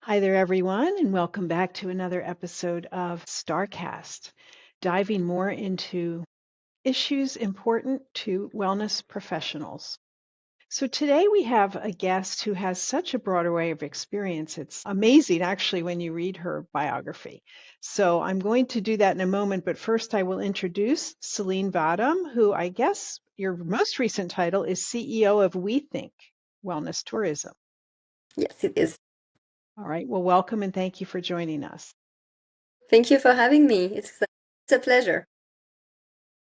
Hi there, everyone, and welcome back to another episode of StarrCast, diving more into issues important to wellness professionals. So today we have a guest who has such a broad array of experience. It's amazing, actually, when you read her biography. So I'm going to do that in a moment, but first I will introduce Celine Vadam, who I guess your most recent title is CEO of We Think Wellness Tourism. Yes, it is. All right, well, welcome and thank you for joining us. Thank you for having me. It's a pleasure.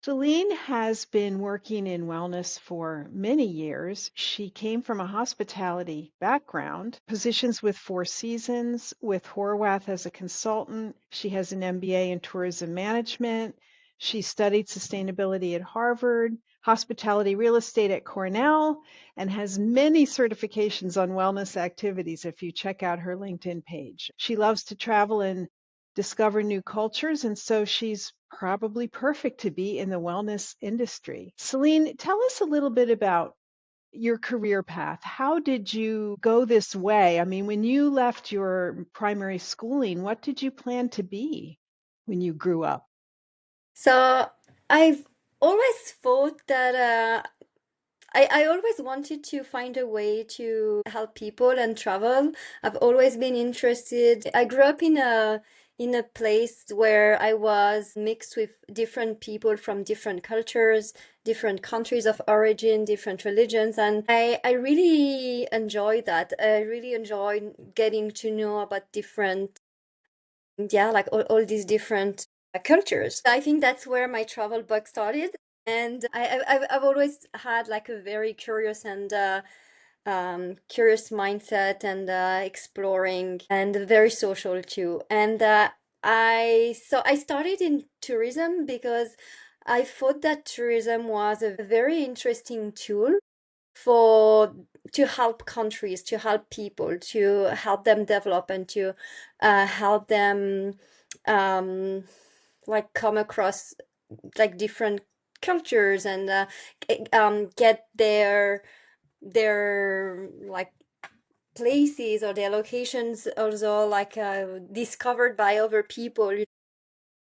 Celine has been working in wellness for many years. She came from a hospitality background, positions with Four Seasons, with Horwath as a consultant. She has an MBA in tourism management. She studied sustainability at Harvard, hospitality real estate at Cornell, and has many certifications on wellness activities if you check out her LinkedIn page. She loves to travel and discover new cultures, and so she's probably perfect to be in the wellness industry. Celine, tell us a little bit about your career path. How did you go this way? I mean, when you left your primary schooling, what did you plan to be when you grew up? So I've always thought that I always wanted to find a way to help people and travel. I've always been interested. I grew up in a place where I was mixed with different people from different cultures, different countries of origin, different religions, and I really enjoy that. I really enjoy getting to know about different, yeah, like all these different cultures. I think that's where my travel bug started. And I've always had like a very curious and curious mindset and exploring and very social too. And I started in tourism because I thought that tourism was a very interesting tool for to help countries, to help people, to help them develop and to help them um, like come across like different cultures and get their like places or their locations also like discovered by other people,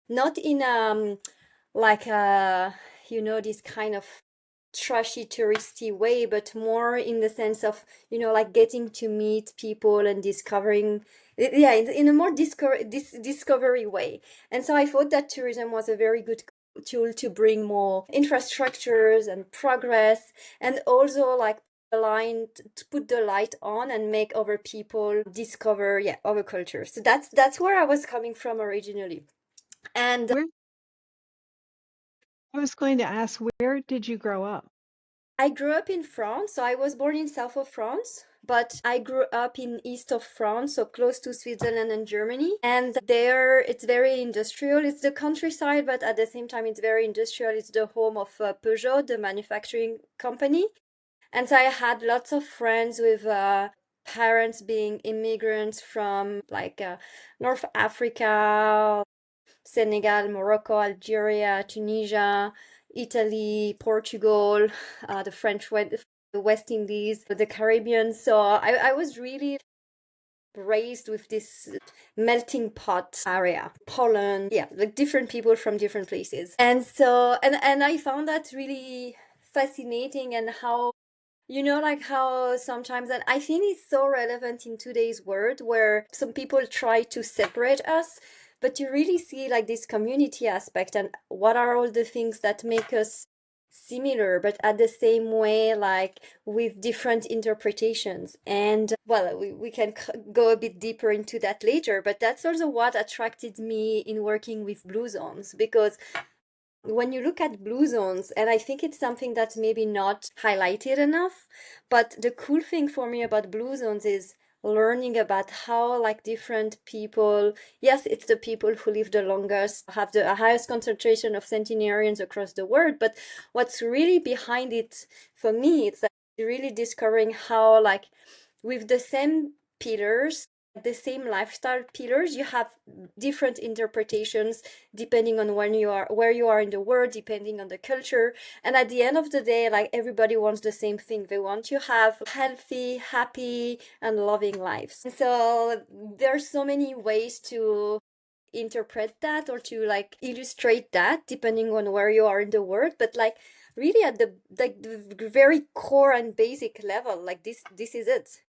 not in like this kind of trashy touristy way, but more in the sense of like getting to meet people and discovering, yeah, in a more discovery way. And so I thought that tourism was a very good tool to bring more infrastructures and progress, and also like aligned to put the light on and make other people discover, yeah, other cultures. So that's where I was coming from originally. And Where I was going to ask, where did you grow up? I grew up in France, so I was born in south of France, but I grew up in east of France, so close to Switzerland and Germany. And there it's very industrial. It's the countryside, but at the same time it's very industrial. It's the home of Peugeot, the manufacturing company. And so I had lots of friends with parents being immigrants from like North Africa, Senegal, Morocco, Algeria, Tunisia, Italy, Portugal, the West Indies, the Caribbean. So I was really raised with this melting pot area. Poland, yeah, like different people from different places. And so, and I found that really fascinating, and how like how sometimes, and I think it's so relevant in today's world where some people try to separate us, but you really see like this community aspect and what are all the things that make us similar, but at the same way, like with different interpretations. And well, we can go a bit deeper into that later, but that's also what attracted me in working with blue zones, because when you look at blue zones, and I think it's something that's maybe not highlighted enough, but the cool thing for me about blue zones is learning about how like different people, yes, it's the people who live the longest, have the highest concentration of centenarians across the world, but what's really behind it for me, it's like really discovering how like with the same pillars the same lifestyle pillars, you have different interpretations depending on when you are where you are in the world, depending on the culture. And at the end of the day, like everybody wants the same thing. They want to have healthy, happy, and loving lives. And so there's so many ways to interpret that or to like illustrate that depending on where you are in the world, but like really at the like the very core and basic level, like this is it.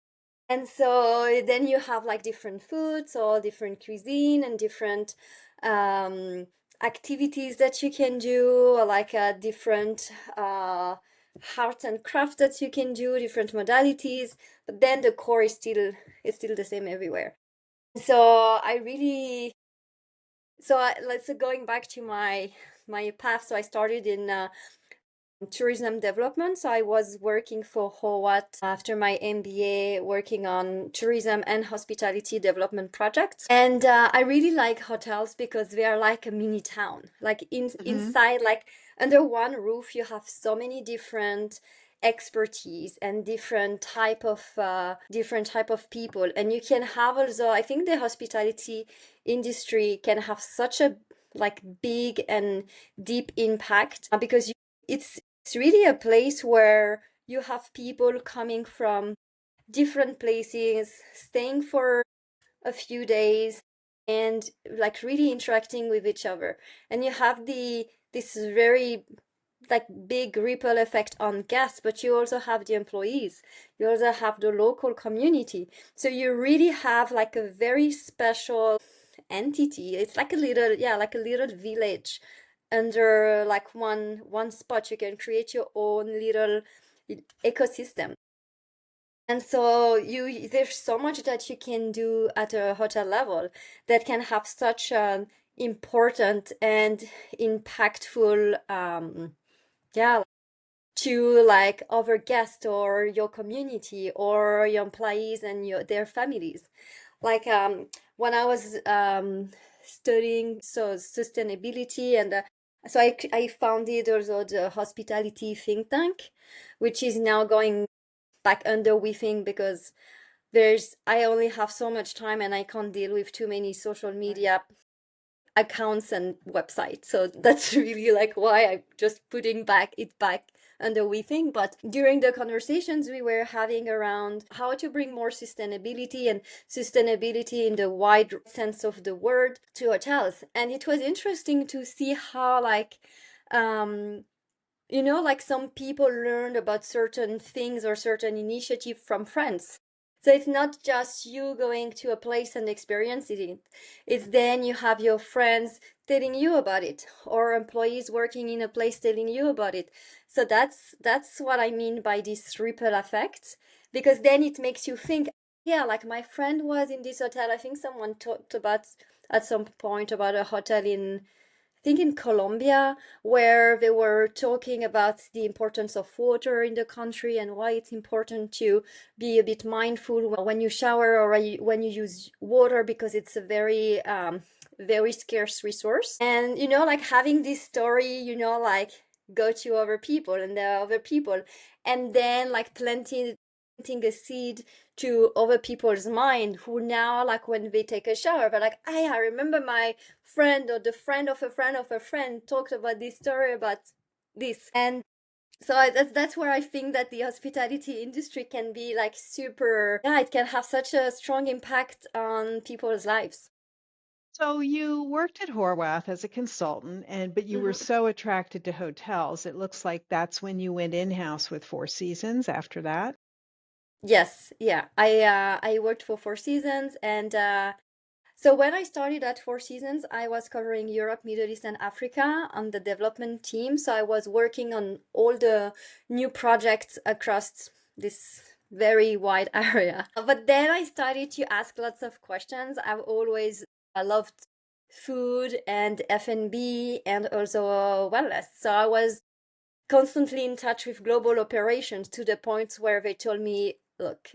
And so then you have like different foods or different cuisine and different um, activities that you can do, or like different arts and crafts that you can do, different modalities. But then the core is still the same everywhere. So I really let's going back to my path. So I started in tourism development. So I was working for Howat after my MBA, working on tourism and hospitality development projects. And I really like hotels because they are like a mini town. Like Hmm. inside, like under one roof, you have so many different expertise and different type of people, and you can have also, I think the hospitality industry can have such a like big and deep impact because it's really a place where you have people coming from different places, staying for a few days, and like really interacting with each other. And you have this very like big ripple effect on guests, but you also have the employees, you also have the local community. So you really have like a very special entity. It's like a little, yeah, like a little village under like one spot. You can create your own little ecosystem. And so there's so much that you can do at a hotel level that can have such an important and impactful yeah, to like other guests or your community or your employees and their families. Like when I was studying so sustainability, and so I founded also the hospitality think tank, which is now going back under WeThink because I only have so much time and I can't deal with too many social media accounts and websites. So that's really like why I'm just putting back under WeThink. But during the conversations we were having around how to bring more sustainability in the wide sense of the word to hotels, and it was interesting to see how like um like some people learned about certain things or certain initiative from friends. So it's not just you going to a place and experiencing it. It's then you have your friends telling you about it, or employees working in a place telling you about it. So that's what I mean by this ripple effect, because then it makes you think, yeah, like my friend was in this hotel. I think someone talked about at some point about a hotel in, I think in Colombia, where they were talking about the importance of water in the country and why it's important to be a bit mindful when you shower or when you use water, because it's a very scarce resource. And like having this story, like go to other people and there are other people, and then like planting a seed to other people's mind, who now like when they take a shower they're like, hey, I remember my friend or the friend of a friend of a friend talked about this story about this. And so that's where I think that the hospitality industry can be like super, yeah, it can have such a strong impact on people's lives. So you worked at Horwath as a consultant, but you were Mhm. so attracted to hotels. It looks like that's when you went in-house with Four Seasons after that. Yes, yeah, I worked for Four Seasons, and so when I started at Four Seasons, I was covering Europe, Middle East, and Africa on the development team. So I was working on all the new projects across this very wide area. But then I started to ask lots of questions. I've always loved food and F&B and also wellness. So I was constantly in touch with global operations to the point where they told me, look,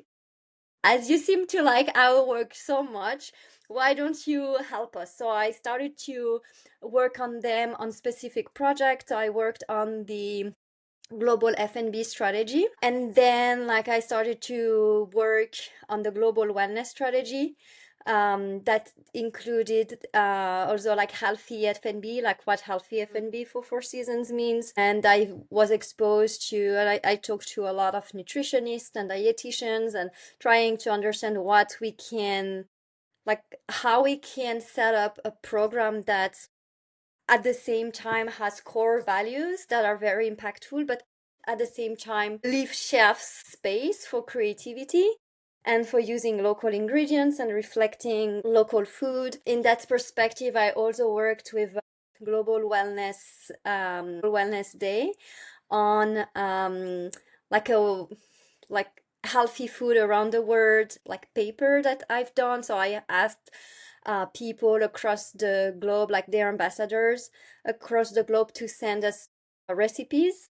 as you seem to like our work so much, why don't you help us? So I started to work on them on specific projects. I worked on the global F&B strategy. And then like I started to work on the global wellness strategy that included also like healthy F&B, like what healthy F&B for Four Seasons means. And I was exposed to, and I talked to a lot of nutritionists and dietitians and trying to understand what we can, like how we can set up a program that at the same time has core values that are very impactful, but at the same time leave chefs space for creativity and for using local ingredients and reflecting local food. In that perspective, I also worked with Wellness Day on like a like healthy food around the world, like paper that I've done. So I asked people across the globe, like their ambassadors across the globe, to send us recipes,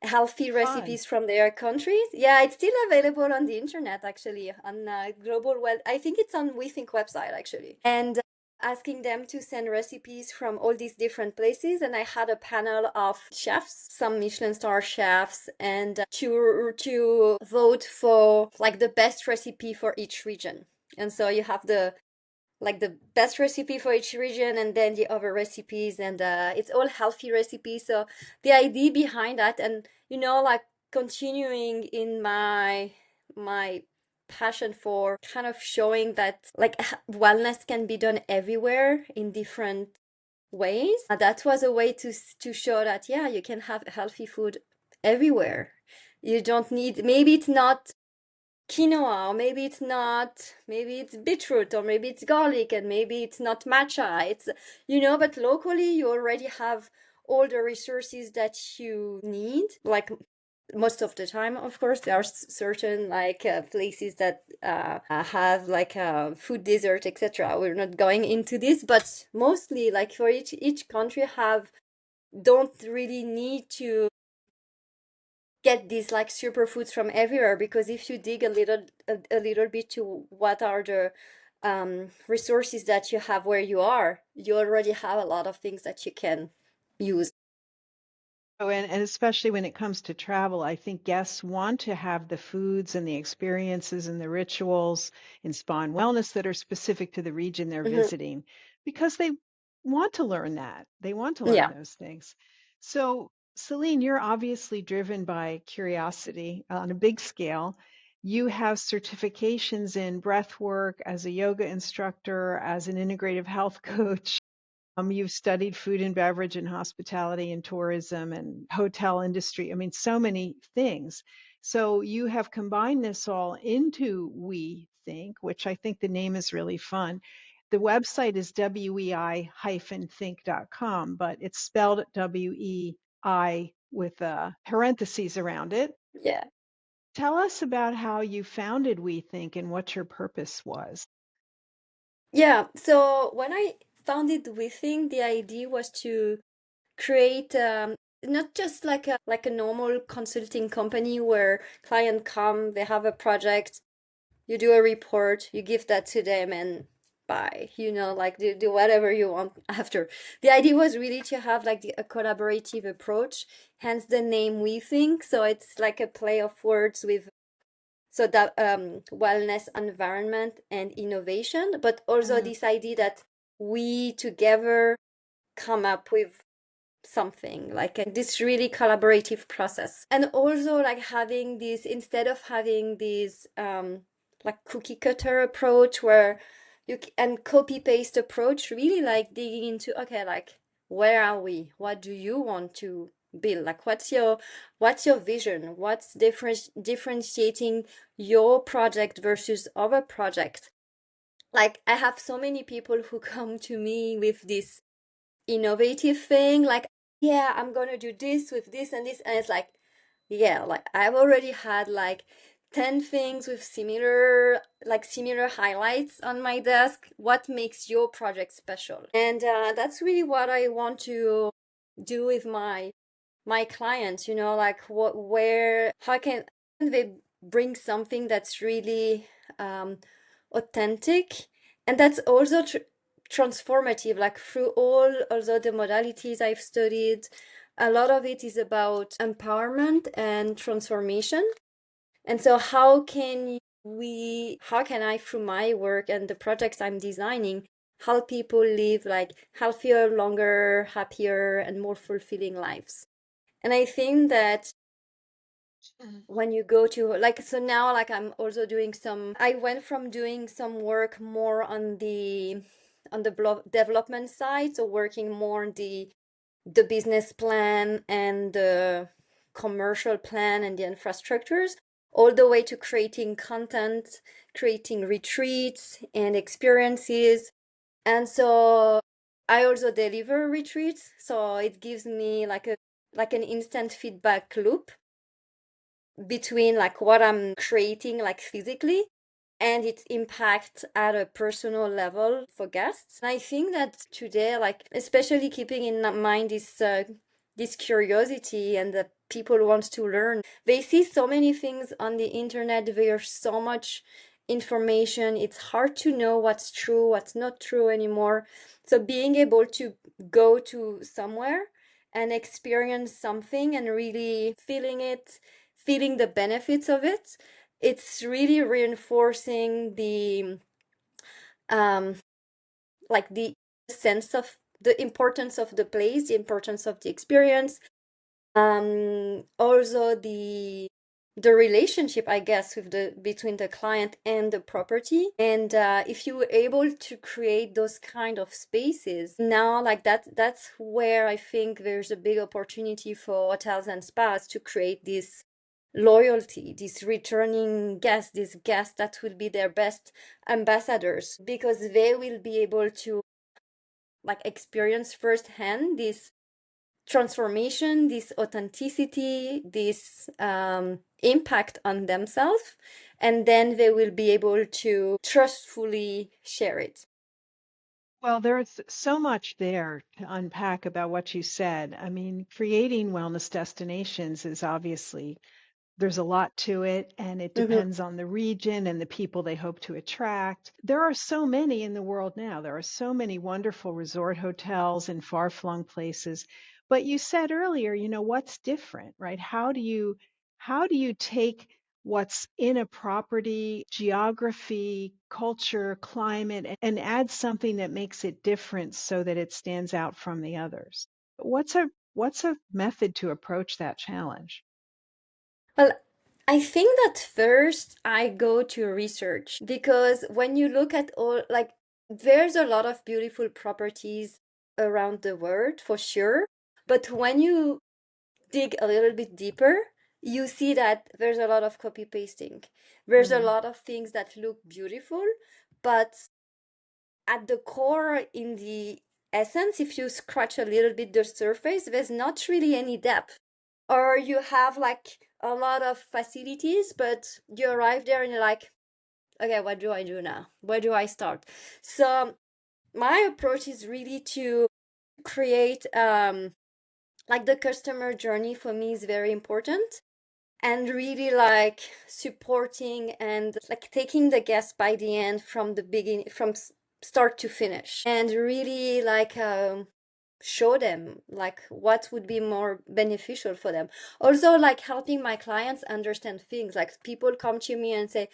healthy Fun. recipes from their countries. Yeah, it's still available on the internet actually on Global Well. I think it's on WeThink website actually. And asking them to send recipes from all these different places. And I had a panel of chefs, some Michelin star chefs, and to vote for like the best recipe for each region. And so you have the best recipe for each region and then the other recipes, and it's all healthy recipes. So the idea behind that, and like continuing in my passion for kind of showing that like wellness can be done everywhere in different ways. That was a way to show that yeah, you can have healthy food everywhere. You don't need, maybe it's not quinoa, or maybe it's beetroot, or maybe it's garlic, and maybe it's not matcha. It's, but locally you already have all the resources that you need. Like most of the time, of course, there are certain like places that have like food desert, etc. We're not going into this, but mostly like for each country have don't really need to get these like superfoods from everywhere, because if you dig a little bit to what are the resources that you have where you are, you already have a lot of things that you can use. Oh, and especially when it comes to travel, I think guests want to have the foods and the experiences and the rituals in spa and wellness that are specific to the region they're Mhm. visiting because they want to learn that. They want to learn Yeah. those things. So, Celine, you're obviously driven by curiosity on a big scale. You have certifications in breath work as a yoga instructor, as an integrative health coach. You've studied food and beverage and hospitality and tourism and hotel industry. I mean, so many things. So you have combined this all into We Think, which I think the name is really fun. The website is wei-think.com, but it's spelled WEI with parentheses around it. Yeah. Tell us about how you founded We Think and what your purpose was. Yeah. So when I founded Withing, the idea was to create not just like a normal consulting company where client come, they have a project, you do a report, you give that to them, and bye. Like do whatever you want after. The idea was really to have like a collaborative approach, hence the name We Think. So it's like a play of words with so that wellness, environment, and innovation, but also Mm. this idea that we together come up with something like this really collaborative process. And also like having this, instead of having this like cookie cutter approach where and copy paste approach, really like digging into, okay, like where are we, what do you want to build, like what's your vision, what's differentiating your project versus other project. Like I have so many people who come to me with this innovative thing, like, yeah, I'm gonna do this with this and this, and it's like, yeah, like I've already had like 10 things with similar highlights on my desk. What makes your project special? And that's really what I want to do with my clients, like how can they bring something that's really authentic, and that's also transformative, like through all also the modalities I've studied, A lot of it is about empowerment and transformation. And so how can I, through my work and the projects I'm designing, help people live like healthier, longer, happier, and more fulfilling lives? And I think that when you go to like, so now like I'm also doing some, I went from doing some work more on the development side, so working more on the business plan and the commercial plan and the infrastructures, all the way to creating content, creating retreats and experiences. And so I also deliver retreats, so it gives me like an instant feedback loop between like what I'm creating like physically and its impact at a personal level for guests. And I think that today, like especially keeping in mind this curiosity and that people want to learn, they see so many things on the internet. There's so much information. It's hard to know what's true, what's not true anymore. So being able to go to somewhere and experience something and really feeling it, feeling the benefits of it, it's really reinforcing the um like the sense of the importance of the place, the importance of the experience, also the relationship, I guess, with the between the client and the property. And if you were able to create those kind of spaces now, like that's where I think there's a big opportunity for hotels and spas to create this loyalty, these returning guests, these guests that will be their best ambassadors, because they will be able to like experience firsthand this transformation, this authenticity, this impact on themselves, and then they will be able to trustfully share it. Well, there's so much there to unpack about what you said. I mean, creating wellness destinations is obviously there's a lot to it, and it Mhm. depends on the region and the people they hope to attract. There are so many in the world now. There are so many wonderful resort hotels in far-flung places. But you said earlier, what's different, right? How do you take what's in a property, geography, culture, climate, and add something that makes it different so that it stands out from the others? What's a method to approach that challenge? Well, I think that first I go to research, because when you look at all, like, there's a lot of beautiful properties around the world for sure. But when you dig a little bit deeper, you see that there's a lot of copy pasting. There's a Mm. lot of things that look beautiful, but at the core, in the essence, if you scratch a little bit the surface, there's not really any depth. Or you have like a lot of facilities, but you arrive there and you're like, okay, what do I do now? Where do I start? So my approach is really to create like the customer journey for me is very important, and really like supporting and like taking the guest by the end from the beginning, from start to finish, and really like show them like what would be more beneficial for them. Also like helping my clients understand things, like people come to me and say,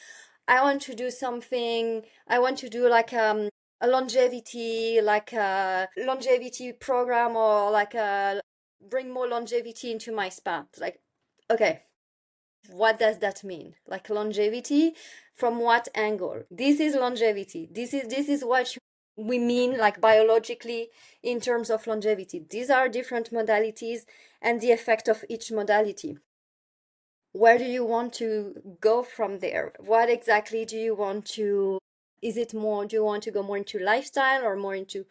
I want to do something, I want to do like a longevity, like a longevity program, or like a bring more longevity into my spa. It's like, okay, what does that mean? Like longevity from what angle? This is longevity. This is what we mean like biologically in terms of longevity. These are different modalities and the effect of each modality. Where do you want to go from there? What exactly do you want to, is it more, do you want to go more into lifestyle or more into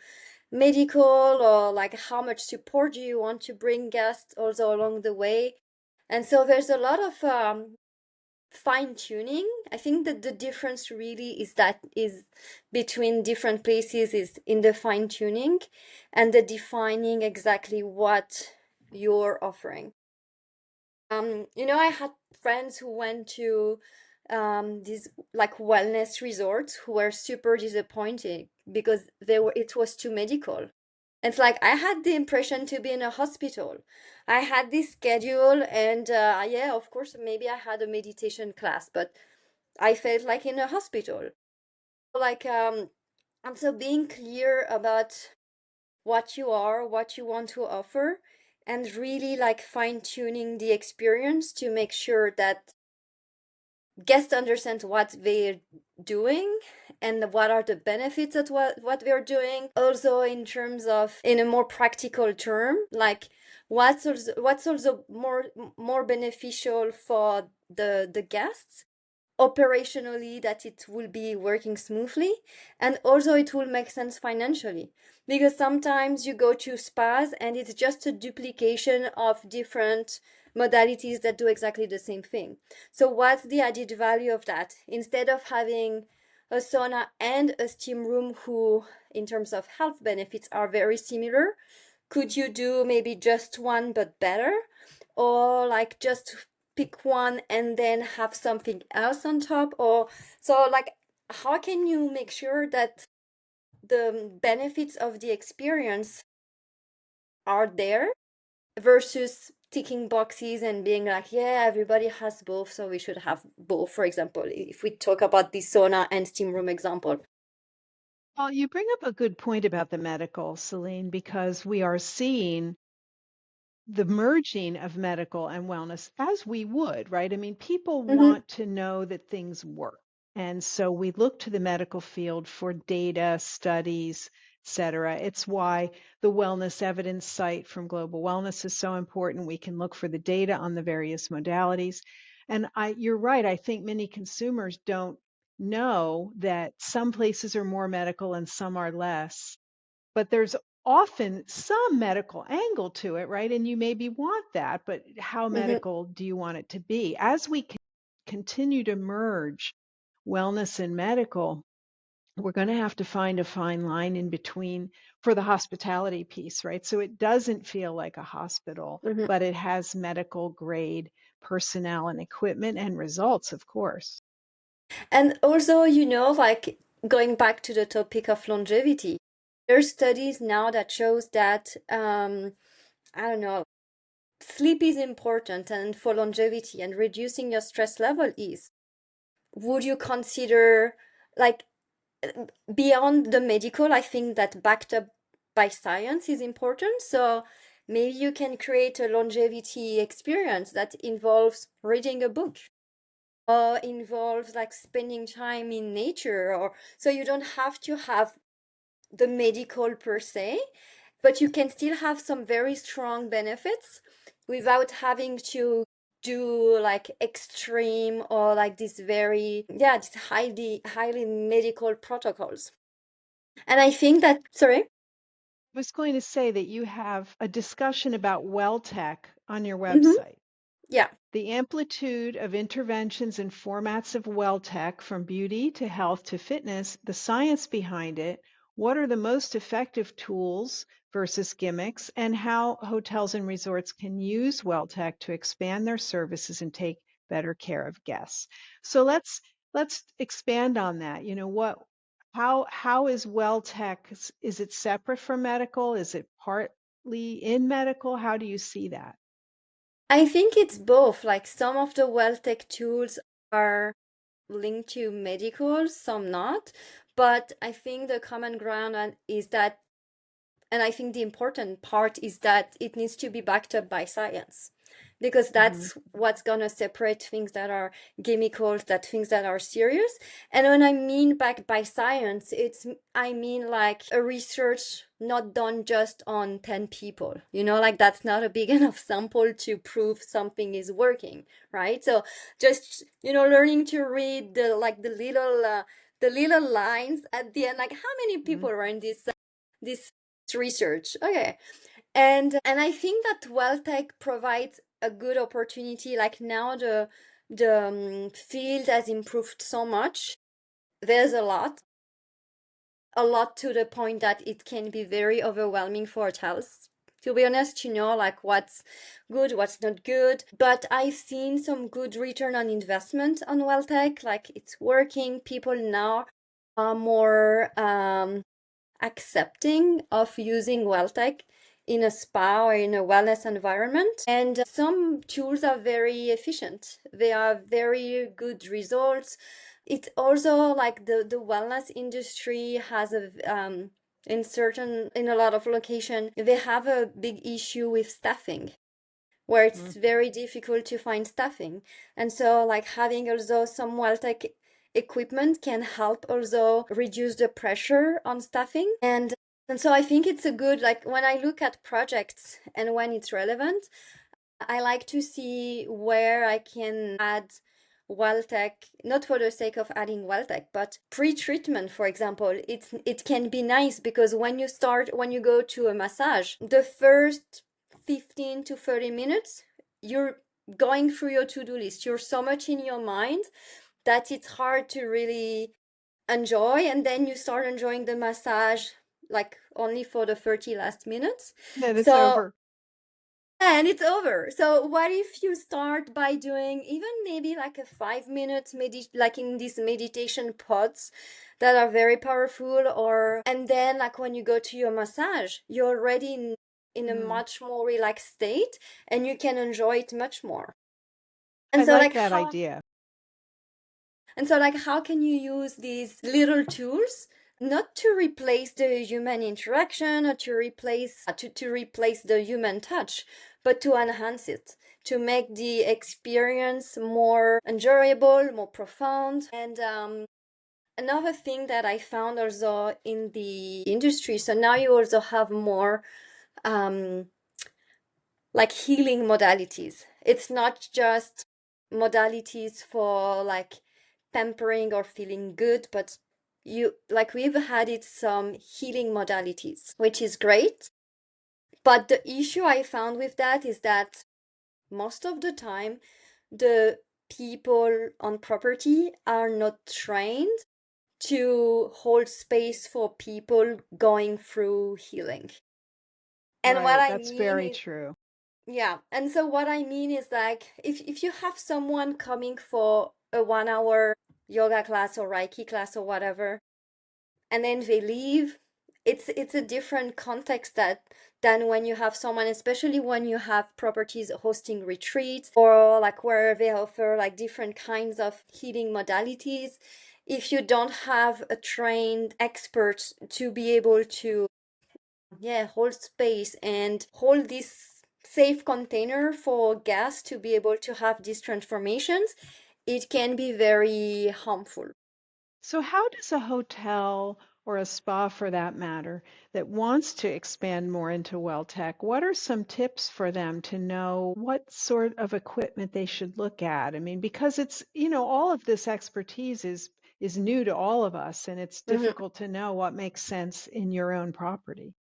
medical, or like how much support do you want to bring guests also along the way? And so there's a lot of fine tuning. I think that the difference really is between different places is in the fine tuning and the defining exactly what you're offering. I had friends who went to these like wellness resorts who were super disappointed because it was too medical. It's like I had the impression to be in a hospital. I had this schedule, and yeah, of course, maybe I had a meditation class, but I felt like in a hospital. Like, and so being clear about what you are, what you want to offer, and really like fine tuning the experience to make sure that guests understand what they're doing and what are the benefits of what they're doing. Also, in terms of, in a more practical term, like what's also more beneficial for the guests operationally, that it will be working smoothly, and also it will make sense financially, because sometimes you go to spas and it's just a duplication of different modalities that do exactly the same thing. So what's the added value of that? Instead of having a sauna and a steam room who in terms of health benefits are very similar, could you do maybe just one but better, or like just pick one and then have something else on top? Or so like, how can you make sure that the benefits of the experience are there versus ticking boxes and being like, yeah, everybody has both, so we should have both? For example, if we talk about the sauna and steam room example. Well, you bring up a good point about the medical, Celine, because we are seeing the merging of medical and wellness as we would, right? I mean, people Mm-hmm, want to know that things work. And so we look to the medical field for data, studies, et cetera. It's why the wellness evidence site from Global Wellness is so important. We can look for the data on the various modalities. And you're right. I think many consumers don't know that some places are more medical and some are less, but there's often some medical angle to it, right? And you maybe want that, but how mm-hmm, medical do you want it to be? As we continue to merge wellness and medical, we're going to have to find a fine line in between for the hospitality piece, right? So it doesn't feel like a hospital, mm-hmm. but it has medical grade personnel and equipment and results, of course. And also, like, going back to the topic of longevity, there's studies now that shows that, I don't know, sleep is important and for longevity, and reducing your stress level is. Would you consider, like, beyond the medical, I think that backed up by science is important. So maybe you can create a longevity experience that involves reading a book, or involves like spending time in nature, or so you don't have to have the medical per se, but you can still have some very strong benefits without having to do like extreme or like this very, yeah, this highly medical protocols. And I think that, sorry. I was going to say that you have a discussion about WellTech on your Mm-hmm. website. Yeah. The amplitude of interventions and formats of WellTech, from beauty to health to fitness, the science behind it, what are the most effective tools versus gimmicks, and how hotels and resorts can use WellTech to expand their services and take better care of guests. So let's expand on that. You know, how is WellTech? Is it separate from medical? Is it partly in medical? How do you see that? I think it's both. Like, some of the WellTech tools are linked to medical, some not. But I think the common ground is that, and I think the important part is that it needs to be backed up by science, because Mhm. that's what's gonna separate things that are gimmicks, that things that are serious. And when I mean backed by science, I mean like a research not done just on 10 people. Like, that's not a big enough sample to prove something is working, right? So just, learning to read the little lines at the end, like how many Mhm. people are in this research. Okay. And I think that WellTech provides a good opportunity. Like, now the field has improved so much. There's a lot to the point that it can be very overwhelming for hotels. To be honest, like what's good, what's not good. But I've seen some good return on investment on WellTech. Like, it's working. People now are more accepting of using WellTech in a spa or in a wellness environment. And some tools are very efficient. They are very good results. It's also like the wellness industry has in a lot of location, they have a big issue with staffing where Mm. it's very difficult to find staffing. And so like having also some WellTech equipment can help also reduce the pressure on staffing. And so I think it's a good, like when I look at projects and when it's relevant, I like to see where I can add WellTech, not for the sake of adding WellTech, but pre-treatment, for example. It can be nice because when you go to a massage, the first 15 to 30 minutes, you're going through your to-do list. You're so much in your mind that it's hard to really enjoy, and then you start enjoying the massage like only for the 30 last minutes. Then it's So over. and it's over. So what if you start by doing even maybe like a 5 minutes like in these meditation pods that are very powerful, or and then like when you go to your massage, you're already in a Mm. much more relaxed state and you can enjoy it much more. I And so like like that how idea. And so, like, how can you use these little tools not to replace the human interaction or to replace the human touch, but to enhance it, to make the experience more enjoyable, more profound. And another thing that I found also in the industry, so now you also have more um, like healing modalities. It's not just modalities for like pampering or feeling good, but we've added some healing modalities, which is great. But the issue I found with that is that most of the time, the people on property are not trained to hold space for people going through healing. And what Right. I That's mean very is, true. yeah, and so what I mean is like if you have someone coming for a 1 hour yoga class or Reiki class or whatever, and then they leave, it's a different context than when you have someone, especially when you have properties hosting retreats or like where they offer like different kinds of healing modalities. If you don't have a trained expert to be able to, yeah, hold space and hold this safe container for guests to be able to have these transformations, it can be very harmful. So, how does a hotel or a spa, for that matter, that wants to expand more into well tech, what are some tips for them to know what sort of equipment they should look at? I mean, because it's, all of this expertise is new to all of us, and it's Mhm. difficult to know what makes sense in your own property.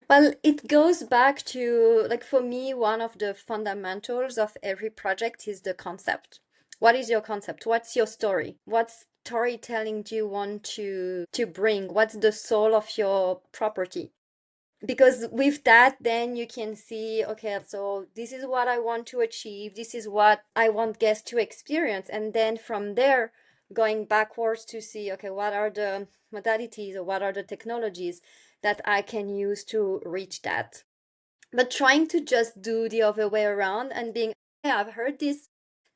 Well, it goes back to, like, for me, one of the fundamentals of every project is the concept. What is your concept? What's your story? What storytelling do you want to bring? What's the soul of your property? Because with that, then you can see, okay, so this is what I want to achieve, this is what I want guests to experience, and then from there going backwards to see, okay, what are the modalities or what are the technologies that I can use to reach that. But trying to just do the other way around and being, hey, I've heard this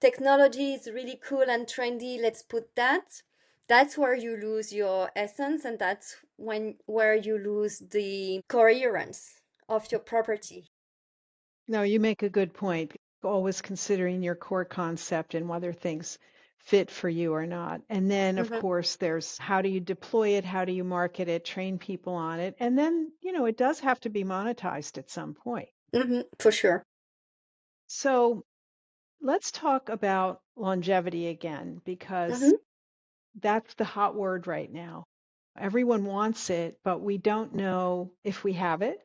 technology is really cool and trendy, let's put that. That's where you lose your essence, and that's where you lose the coherence of your property. No, you make a good point. Always considering your core concept and whether things fit for you or not. And then, of Hmm. course, there's how do you deploy it? How do you market it? Train people on it? And then, it does have to be monetized at some point. Hmm, for sure. So let's talk about longevity again, because Hmm. that's the hot word right now. Everyone wants it, but we don't know if we have it.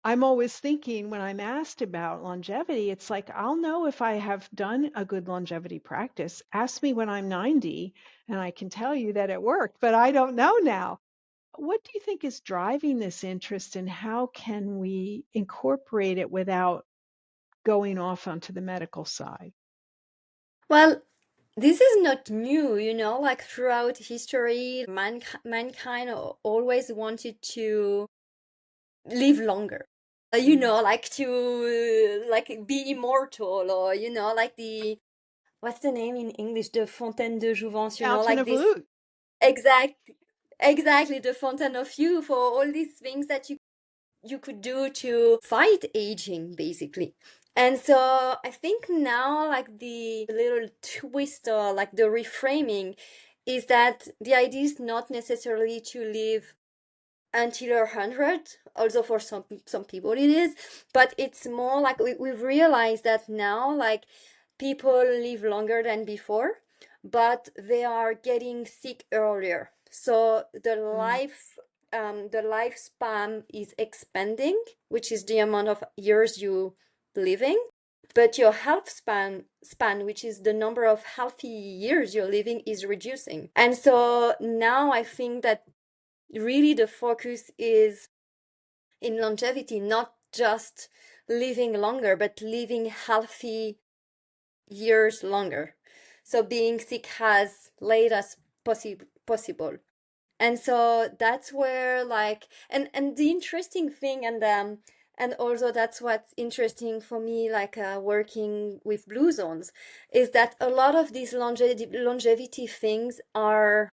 I'm always thinking when I'm asked about longevity, it's like, I'll know if I have done a good longevity practice. Ask me when I'm 90, and I can tell you that it worked, but I don't know now. What do you think is driving this interest, and how can we incorporate it without going off onto the medical side? Well, this is not new, like throughout history, mankind always wanted to live longer. Mm. Like to like be immortal, or like the what's the name in English? The Fontaine de Jouvence, Fountain like of this Youth. exact exactly the Fountain of Youth, for all these things that you could do to fight aging, basically. And so I think now, like the little twist, or like the reframing, is that the idea is not necessarily to live until 100, although for some people it is, but it's more like we've realized that now, like, people live longer than before, but they are getting sick earlier. So Mm. the lifespan is expanding, which is the amount of years you living, but your health span, which is the number of healthy years you're living, is reducing. And so now I think that really the focus is in longevity, not just living longer, but living healthy years longer. So being sick as late as possible. And so that's where, like, and the interesting thing, and also that's what's interesting for me, like, working with blue zones, is that a lot of these longevity things are,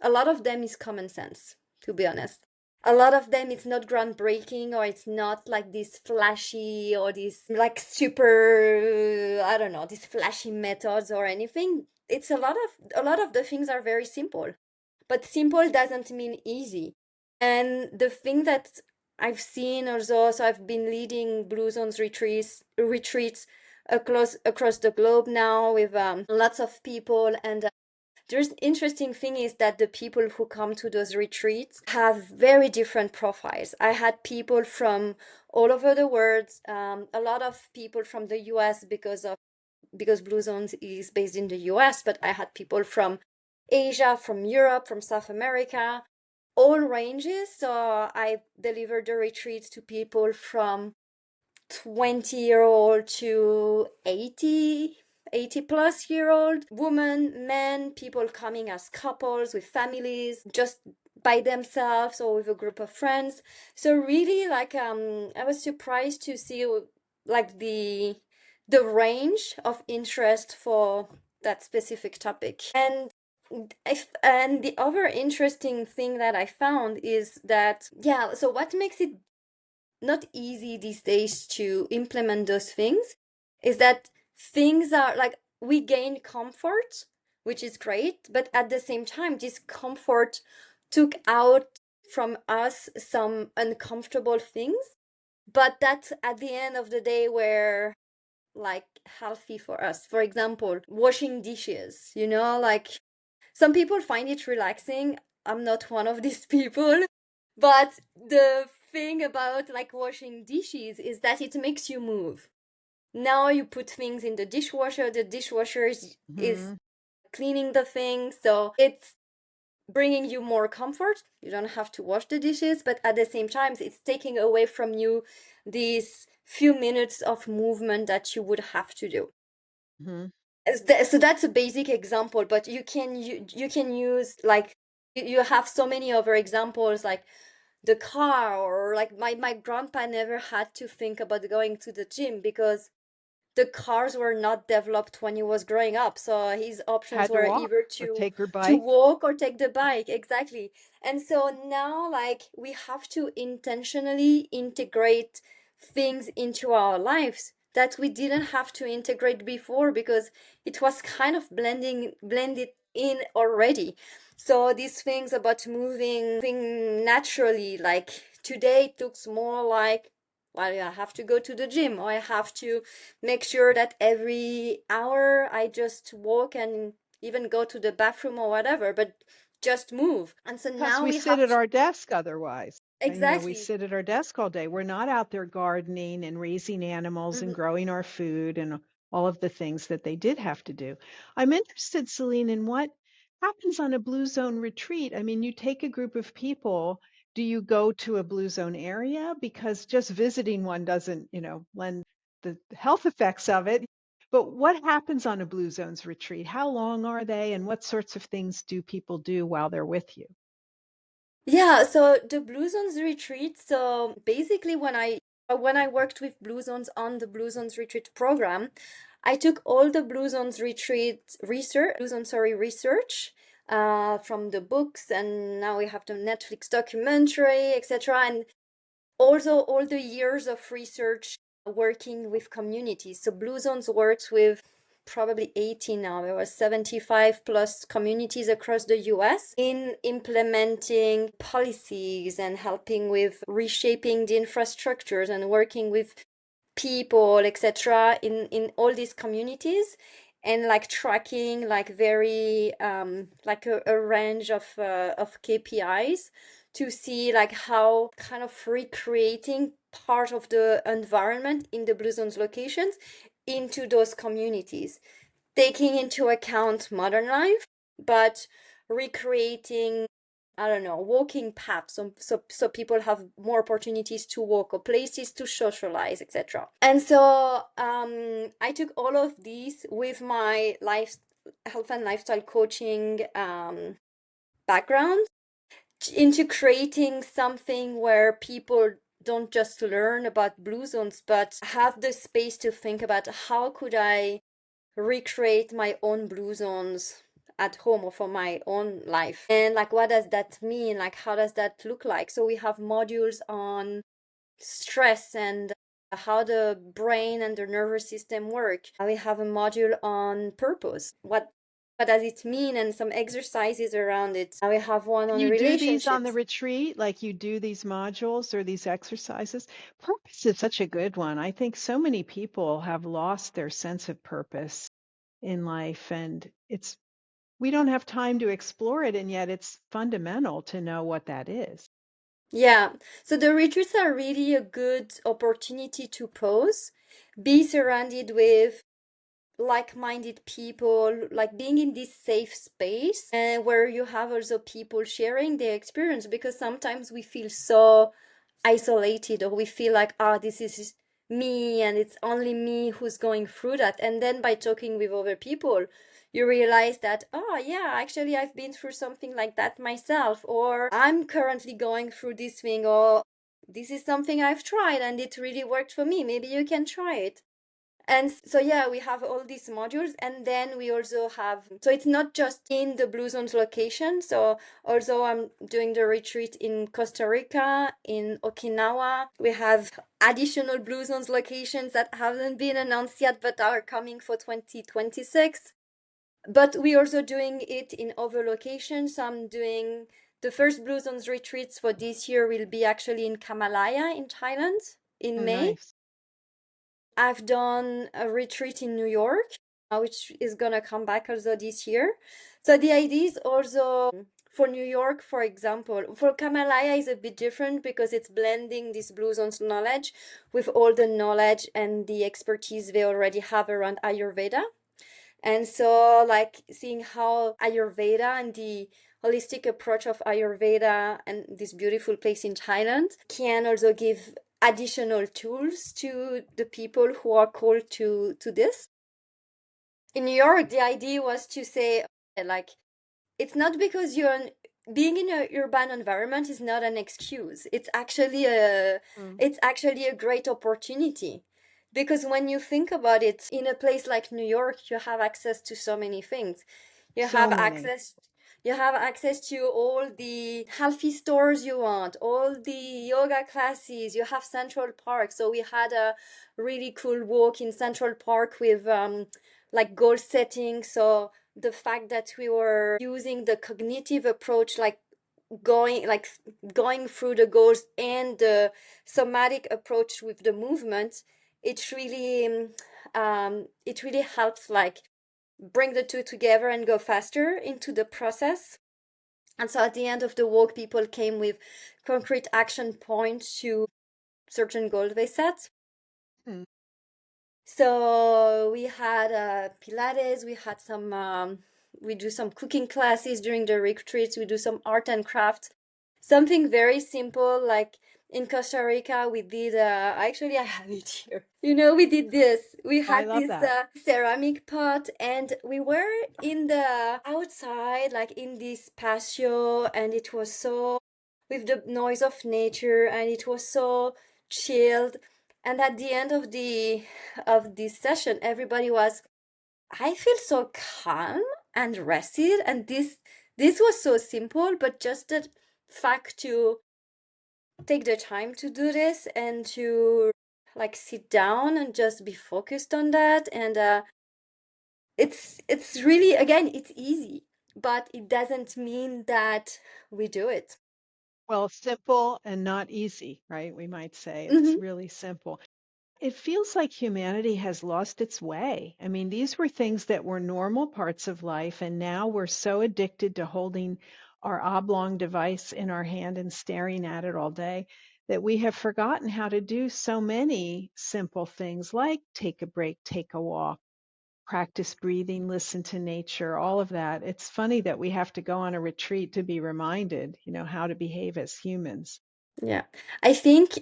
a lot of them is common sense, to be honest. A lot of them, it's not groundbreaking, or it's not like this flashy, or this like super, I don't know, these flashy methods or anything. It's a lot of the things are very simple, but simple doesn't mean easy. And the thing that I've seen also, so I've been leading Blue Zones retreats across the globe now, with lots of people. And there's interesting thing is that the people who come to those retreats have very different profiles. I had people from all over the world, a lot of people from the US, because Blue Zones is based in the US, but I had people from Asia, from Europe, from South America, all ranges. So I delivered the retreats to people from 20-year-old to 80 plus year old, women, men, people coming as couples with families, just by themselves or with a group of friends. So really, like, I was surprised to see, like, the range of interest for that specific topic. And the other interesting thing that I found is that, yeah, so what makes it not easy these days to implement those things is that things are like, we gain comfort, which is great, but at the same time, this comfort took out from us some uncomfortable things, but that at the end of the day were like healthy for us. For example, washing dishes, like, some people find it relaxing. I'm not one of these people. But the thing about, like, washing dishes is that it makes you move. Now you put things in the dishwasher is Mhm. cleaning the thing. So it's bringing you more comfort. You don't have to wash the dishes, but at the same time, it's taking away from you these few minutes of movement that you would have to do. Mhm. So that's a basic example, but you can use, like, you have so many other examples, like the car, or like my grandpa never had to think about going to the gym because the cars were not developed when he was growing up, so his options Had to were walk either or to take her to bike. walk or take the bike. Exactly. And so now, like, we have to intentionally integrate things into our lives that we didn't have to integrate before because it was kind of blended in already. So these things about moving naturally, like today it looks more like, well, I have to go to the gym, or I have to make sure that every hour I just walk and even go to the bathroom or whatever, but just move. And so Because now we we sit have at to, our desk otherwise. We exactly. sit at our desk all day. We're not out there gardening and raising animals and Mhm. growing our food and all of the things that they did have to do. I'm interested, Celine, in what happens on a Blue Zone retreat. I mean, you take a group of people. Do you go to a Blue Zone area? Because just visiting one doesn't, lend the health effects of it. But what happens on a Blue Zones retreat? How long are they, and what sorts of things do people do while they're with you? Yeah, so the Blue Zones retreat, so basically when I worked with Blue Zones on the Blue Zones retreat program, I took all the Blue Zones retreat research, Blue Zones, sorry, research from the books, and now we have the Netflix documentary, etc. And also all the years of research working with communities. So Blue Zones works with probably 80 now. There was 75 plus communities across the US in implementing policies and helping with reshaping the infrastructures and working with people, etc., in all these communities, and like tracking like very like a range of KPIs to see like how kind of recreating part of the environment in the Blue Zones locations into those communities, taking into account modern life, but recreating, I don't know, walking paths, so people have more opportunities to walk or places to socialize, etc. And so I took all of these with my life health and lifestyle coaching background into creating something where people don't just learn about Blue Zones, but have the space to think about how could I recreate my own Blue Zones at home or for my own life, and like what does that mean, like how does that look like. So we have modules on stress and how the brain and the nervous system work. We have a module on purpose, what does it mean, and some exercises around it. We have one And on you do these on the relationships. retreat, like you do these modules or these exercises. Purpose is such a good one. I think so many people have lost their sense of purpose in life, and we don't have time to explore it, and yet it's fundamental to know what that is. Yeah, so the retreats are really a good opportunity to pause, be surrounded with like-minded people, like being in this safe space and where you have also people sharing their experience, because sometimes we feel so isolated, or we feel like, this is me and it's only me who's going through that. And then by talking with other people, you realize that, yeah, actually I've been through something like that myself, or I'm currently going through this thing, or this is something I've tried and it really worked for me. Maybe you can try it. And so, yeah, we have all these modules. And then we also have, so it's not just in the Blue Zones location. So also I'm doing the retreat in Costa Rica, in Okinawa. We have additional Blue Zones locations that haven't been announced yet, but are coming for 2026. But we're also doing it in other locations. I'm doing the first Blue Zones retreats for this year will be actually in Kamalaya in Thailand in Oh, May. nice. I've done a retreat in New York, which is gonna come back also this year. So the idea is also for New York, for example, for Kamalaya is a bit different because it's blending this Blue Zones knowledge with all the knowledge and the expertise they already have around Ayurveda. And so, like, seeing how Ayurveda and the holistic approach of Ayurveda and this beautiful place in Thailand can also give additional tools to the people who are called to this. In New York, the idea was to say, like, it's not because being in a urban environment is not an excuse. Mm. It's actually a great opportunity, because when you think about it, in a place like New York, you have access to so many things. You So have many. access you have access to all the healthy stores you want, all the yoga classes. You have Central Park. So we had a really cool walk in Central Park with like goal setting. So the fact that we were using the cognitive approach, going like going through the goals, and the somatic approach with the movement, it really helps like bring the two together and go faster into the process. And so at the end of the walk, people came with concrete action points to certain goals they set. Mm. So we had Pilates, we had we do some cooking classes during the retreats, we do some art and craft, something very simple, like in Costa Rica, we did, actually, I have it here. You know, we did this. We I had love this that. ceramic pot, and we were in the outside, like in this patio, and it was so with the noise of nature, and it was so chilled. And at the end of this session, everybody was, I feel so calm and rested, and this was so simple, but just the fact to take the time to do this and to like sit down and just be focused on that, and it's really, again, it's easy, but it doesn't mean that we do it. Well, simple and not easy, right? We might say it's Hmm. really simple. It feels like humanity has lost its way. I mean, these were things that were normal parts of life, and now we're so addicted to holding our oblong device in our hand and staring at it all day that we have forgotten how to do so many simple things like take a break, take a walk, practice breathing, listen to nature, all of that. It's funny that we have to go on a retreat to be reminded, how to behave as humans. Yeah, I think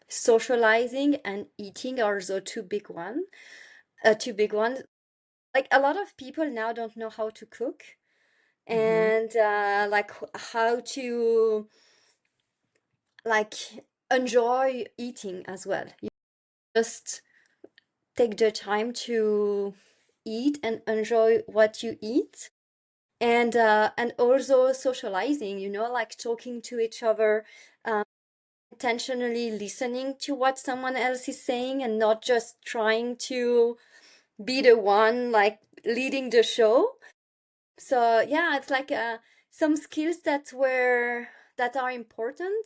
socializing and eating are the two big ones. Like a lot of people now don't know how to cook, Hmm. and like how to like enjoy eating as well. You just take the time to eat and enjoy what you eat, and also socializing, like talking to each other, um, intentionally listening to what someone else is saying and not just trying to be the one like leading the show. So yeah, it's like some skills that are important,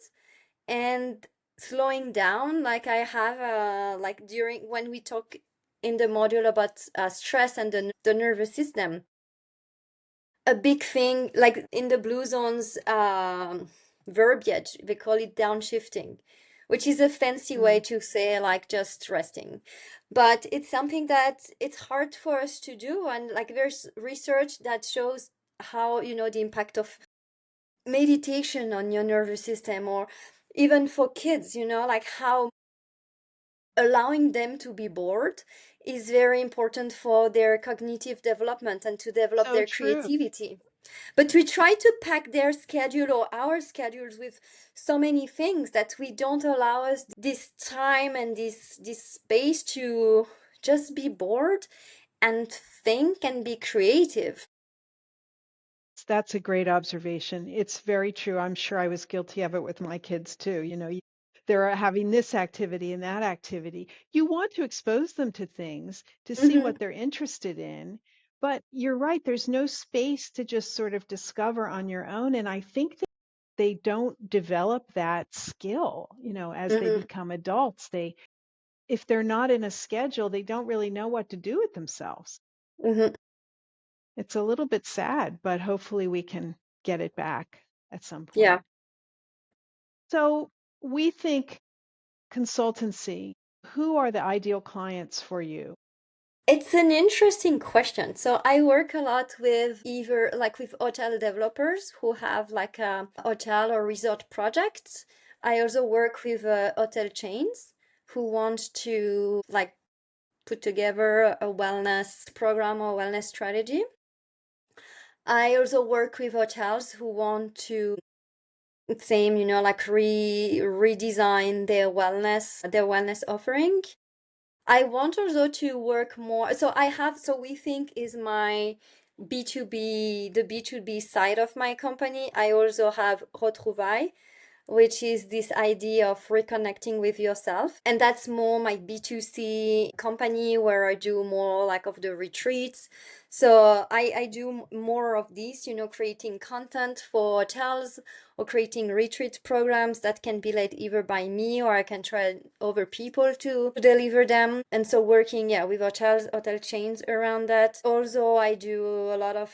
and slowing down, like I have like during when we talk in the module about stress and the nervous system, a big thing like in the blue zones verbiage, they call it downshifting, which is a fancy way Mm. to say like just resting, but it's something that it's hard for us to do, and like there's research that shows how, the impact of meditation on your nervous system, or even for kids, like how allowing them to be bored is very important for their cognitive development and to develop So their true. creativity. But we try to pack their schedule or our schedules with so many things that we don't allow us this time and this space to just be bored and think and be creative. That's a great observation. It's very true. I'm sure I was guilty of it with my kids too. They're having this activity and that activity. You want to expose them to things to see Hmm. what they're interested in, but you're right, there's no space to just sort of discover on your own. And I think that they don't develop that skill, as they Hmm. become adults. If they're not in a schedule, they don't really know what to do with themselves. Hmm. It's a little bit sad, but hopefully we can get it back at some Yeah. point. So we think consultancy, who are the ideal clients for you? It's an interesting question. So I work a lot with either like with hotel developers who have like a hotel or resort projects. I also work with hotel chains who want to like put together a wellness program or wellness strategy. I also work with hotels who want to same, like redesign their wellness offering. I want also to work more. So we think is my B2B, the B2B side of my company. I also have Retrouvailles, which is this idea of reconnecting with yourself. And that's more my B2C company where I do more like of the retreats. So I do more of this, creating content for hotels or creating retreat programs that can be led either by me or I can try other people to deliver them. And so working, yeah, with hotels, hotel chains around that. Also, I do a lot of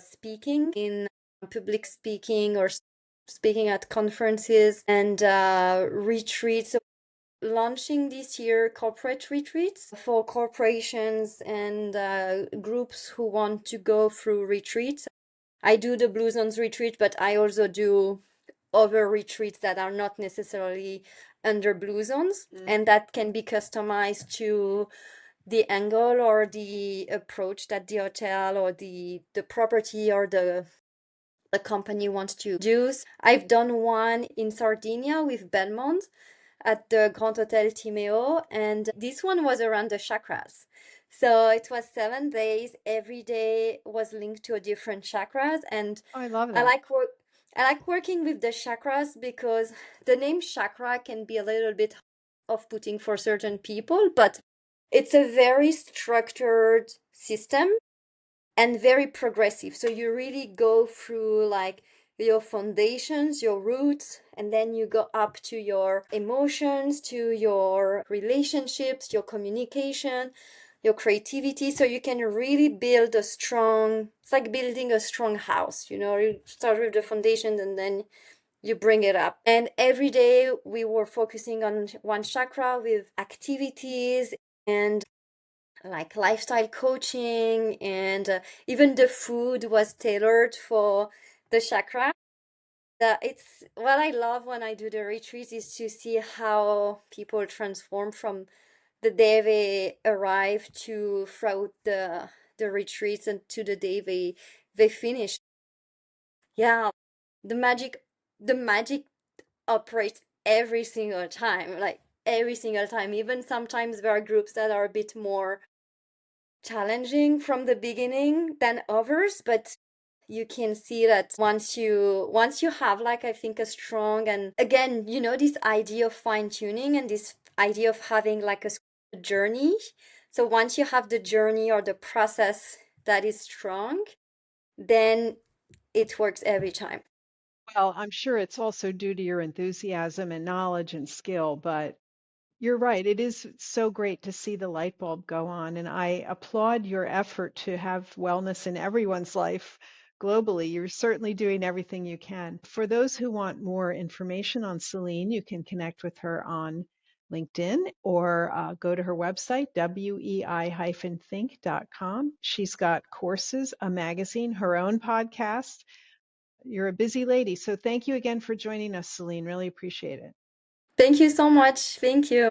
speaking in public speaking or speaking at conferences and retreats. So launching this year corporate retreats for corporations and groups who want to go through retreats. I do the Blue Zones retreat, but I also do other retreats that are not necessarily under Blue Zones, Mm. and that can be customized to the angle or the approach that the hotel or the property or the company wants to use. I've done one in Sardinia with Belmont at the Grand Hotel Timeo, and this one was around the chakras. So it was 7 days. Every day was linked to a different chakras, and Oh, I love I that. like work. I like working with the chakras because the name chakra can be a little bit off-putting for certain people, but it's a very structured system and very progressive. So you really go through like your foundations, your roots, and then you go up to your emotions, to your relationships, your communication, your creativity. So you can really build a strong, it's like building a strong house, you know, you start with the foundations and then you bring it up. And every day we were focusing on one chakra with activities and like lifestyle coaching, and even the food was tailored for the chakra. It's what I love when I do the retreats is to see how people transform from the day they arrive to throughout the retreats and to the day they finish. Yeah, the magic the magic operates every single time, like every single time. Even sometimes there are groups that are a bit more challenging from the beginning than others, but you can see that once you have like I think a strong, and again, you know, this idea of fine tuning and this idea of having like a journey. So once you have the journey or the process that is strong, then it works every time. Well, I'm sure it's also due to your enthusiasm and knowledge and skill, but you're right. It is so great to see the light bulb go on, and I applaud your effort to have wellness in everyone's life globally. You're certainly doing everything you can. For those who want more information on Celine, you can connect with her on LinkedIn or go to her website, wei-think.com. She's got courses, a magazine, her own podcast. You're a busy lady. So thank you again for joining us, Celine. Really appreciate it. Thank you so much. Thank you.